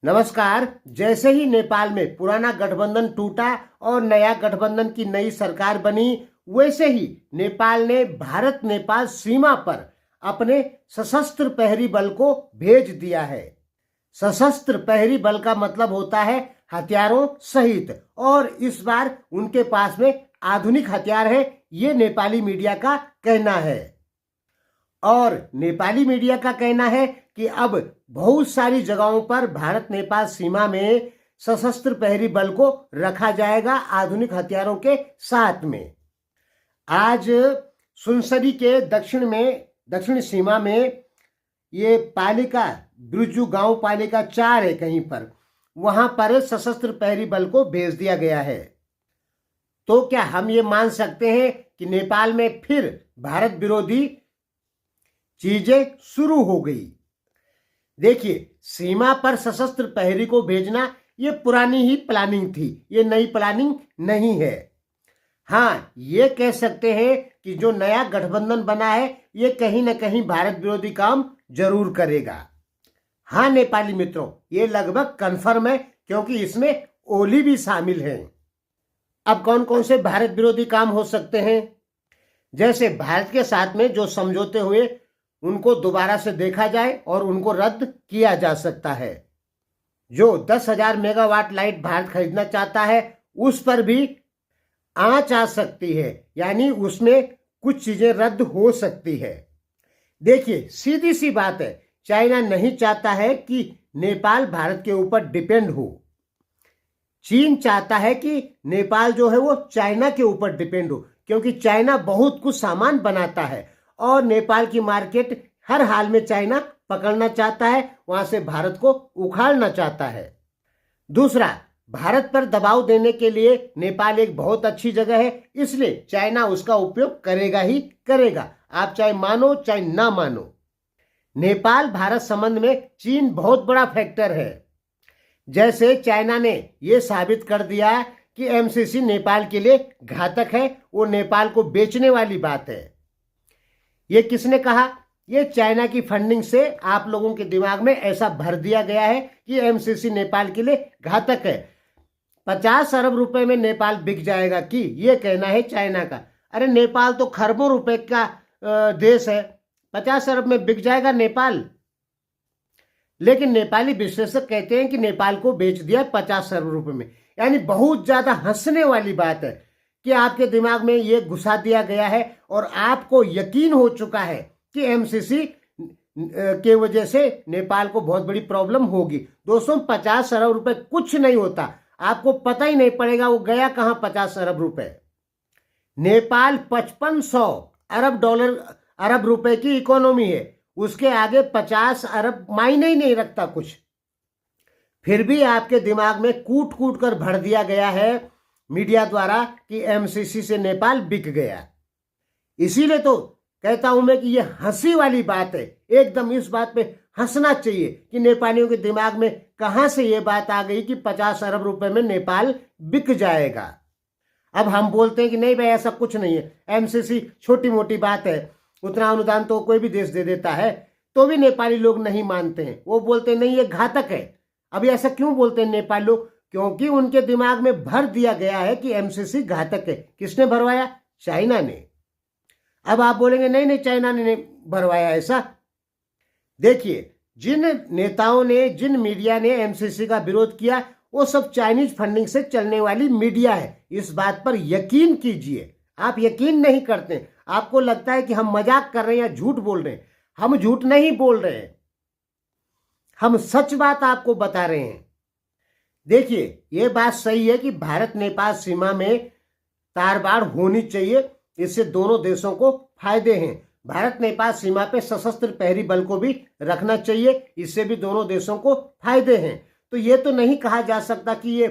नमस्कार। जैसे ही नेपाल में पुराना गठबंधन टूटा और नया गठबंधन की नई सरकार बनी, वैसे ही नेपाल ने भारत नेपाल सीमा पर अपने सशस्त्र प्रहरी बल को भेज दिया है। सशस्त्र प्रहरी बल का मतलब होता है हथियारों सहित, और इस बार उनके पास में आधुनिक हथियार है, ये नेपाली मीडिया का कहना है। और नेपाली मीडिया का कहना है कि अब बहुत सारी जगहों पर भारत नेपाल सीमा में सशस्त्र प्रहरी बल को रखा जाएगा आधुनिक हथियारों के साथ में। आज सुनसरी के दक्षिण सीमा में ये पालिका ब्रुजू गांव पालिका 4 है, कहीं पर वहां पर सशस्त्र प्रहरी बल को भेज दिया गया है। तो क्या हम ये मान सकते हैं कि नेपाल में फिर भारत विरोधी चीजें शुरू हो गई? देखिए, सीमा पर सशस्त्र प्रहरी को भेजना ये पुरानी ही प्लानिंग थी, ये नई प्लानिंग नहीं है। हाँ, ये कह सकते हैं कि जो नया गठबंधन बना है ये कहीं ना कहीं भारत विरोधी काम जरूर करेगा। हाँ नेपाली मित्रों, ये लगभग कन्फर्म है, क्योंकि इसमें ओली भी शामिल है। अब कौन कौन से भारत विरोधी काम हो सकते हैं? जैसे भारत के साथ में जो समझौते हुए उनको दोबारा से देखा जाए और उनको रद्द किया जा सकता है। जो 10,000 मेगावाट लाइट भारत खरीदना चाहता है उस पर भी आंच आ सकती है, यानी उसमें कुछ चीजें रद्द हो सकती है। देखिए, सीधी सी बात है, चाइना नहीं चाहता है कि नेपाल भारत के ऊपर डिपेंड हो। चीन चाहता है कि नेपाल जो है वो चाइना के ऊपर डिपेंड हो, क्योंकि चाइना बहुत कुछ सामान बनाता है और नेपाल की मार्केट हर हाल में चाइना पकड़ना चाहता है, वहां से भारत को उखाड़ना चाहता है। दूसरा, भारत पर दबाव देने के लिए नेपाल एक बहुत अच्छी जगह है, इसलिए चाइना उसका उपयोग करेगा ही करेगा, आप चाहे मानो चाहे ना मानो। नेपाल भारत संबंध में चीन बहुत बड़ा फैक्टर है। जैसे चाइना ने यह साबित कर दिया कि एमसीसी नेपाल के लिए घातक है, वो नेपाल को बेचने वाली बात है। ये किसने कहा? ये चाइना की फंडिंग से आप लोगों के दिमाग में ऐसा भर दिया गया है कि एमसीसी नेपाल के लिए घातक है। 50 अरब रुपए में नेपाल बिक जाएगा कि ये कहना है चाइना का। अरे नेपाल तो खरबों रुपए का देश है, 50 अरब में बिक जाएगा नेपाल। लेकिन नेपाली विश्लेषक कहते हैं कि नेपाल को बेच दिया 50 अरब रुपए में, यानी बहुत ज्यादा हंसने वाली बात है कि आपके दिमाग में ये घुसा दिया गया है और आपको यकीन हो चुका है कि एमसीसी के वजह से नेपाल को बहुत बड़ी प्रॉब्लम होगी। दोस्तों, 50 अरब रुपए कुछ नहीं होता, आपको पता ही नहीं पड़ेगा वो गया कहां 50 अरब रुपए। नेपाल 5500 अरब रुपए की इकोनॉमी है, उसके आगे 50 अरब मायने ही नहीं रखता कुछ। फिर भी आपके दिमाग में कूट कूट कर भर दिया गया है मीडिया द्वारा कि एमसीसी से नेपाल बिक गया। इसीलिए तो कहता हूं मैं कि ये हंसी वाली बात है, एकदम इस बात पे हंसना चाहिए कि नेपालियों के दिमाग में कहां से ये बात आ गई कि 50 अरब रुपए में नेपाल बिक जाएगा। अब हम बोलते हैं कि नहीं भाई, ऐसा कुछ नहीं है, एमसीसी छोटी मोटी बात है, उतना अनुदान तो कोई भी देश दे देता है। तो भी नेपाली लोग नहीं मानते हैं, वो बोलते हैं नहीं ये घातक है। अभी ऐसा क्यों बोलते हैं नेपाली लोग? क्योंकि उनके दिमाग में भर दिया गया है कि एमसीसी घातक है। किसने भरवाया? चाइना ने। अब आप बोलेंगे नहीं नहीं, चाइना ने भरवाया ऐसा। देखिए, जिन नेताओं ने, जिन मीडिया ने एमसीसी का विरोध किया, वो सब चाइनीज फंडिंग से चलने वाली मीडिया है। इस बात पर यकीन कीजिए। आप यकीन नहीं करते, आपको लगता है कि हम मजाक कर रहे हैं या झूठ बोल रहे हैं। हम झूठ नहीं बोल रहे हैं, हम सच बात आपको बता रहे हैं। देखिए, ये बात सही है कि भारत नेपाल सीमा में तारबाड़ होनी चाहिए, इससे दोनों देशों को फायदे हैं। भारत नेपाल सीमा पे सशस्त्र प्रहरी बल को भी रखना चाहिए, इससे भी दोनों देशों को फायदे हैं। तो ये तो नहीं कहा जा सकता कि ये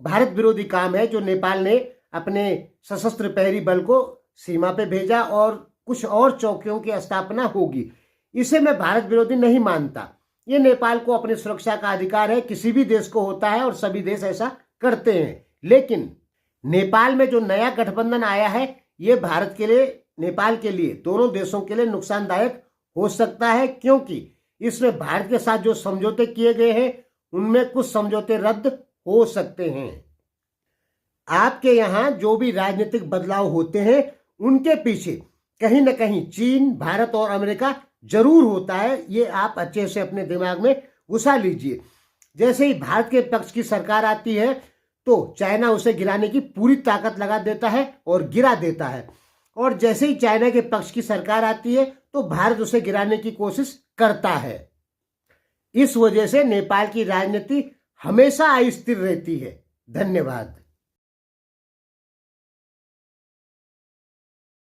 भारत विरोधी काम है जो नेपाल ने अपने सशस्त्र प्रहरी बल को सीमा पे भेजा और कुछ और चौकियों की स्थापना होगी। इसे मैं भारत विरोधी नहीं मानता। ये नेपाल को अपनी सुरक्षा का अधिकार है, किसी भी देश को होता है और सभी देश ऐसा करते हैं। लेकिन नेपाल में जो नया गठबंधन आया है, ये भारत के लिए, नेपाल के लिए, दोनों देशों के लिए नुकसानदायक हो सकता है, क्योंकि इसमें भारत के साथ जो समझौते किए गए हैं उनमें कुछ समझौते रद्द हो सकते हैं। आपके यहाँ जो भी राजनीतिक बदलाव होते हैं उनके पीछे कहीं ना कहीं चीन, भारत और अमेरिका जरूर होता है। ये आप अच्छे से अपने दिमाग में घुसा लीजिए। जैसे ही भारत के पक्ष की सरकार आती है तो चाइना उसे गिराने की पूरी ताकत लगा देता है और गिरा देता है, और जैसे ही चाइना के पक्ष की सरकार आती है तो भारत उसे गिराने की कोशिश करता है। इस वजह से नेपाल की राजनीति हमेशा अस्थिर रहती है। धन्यवाद।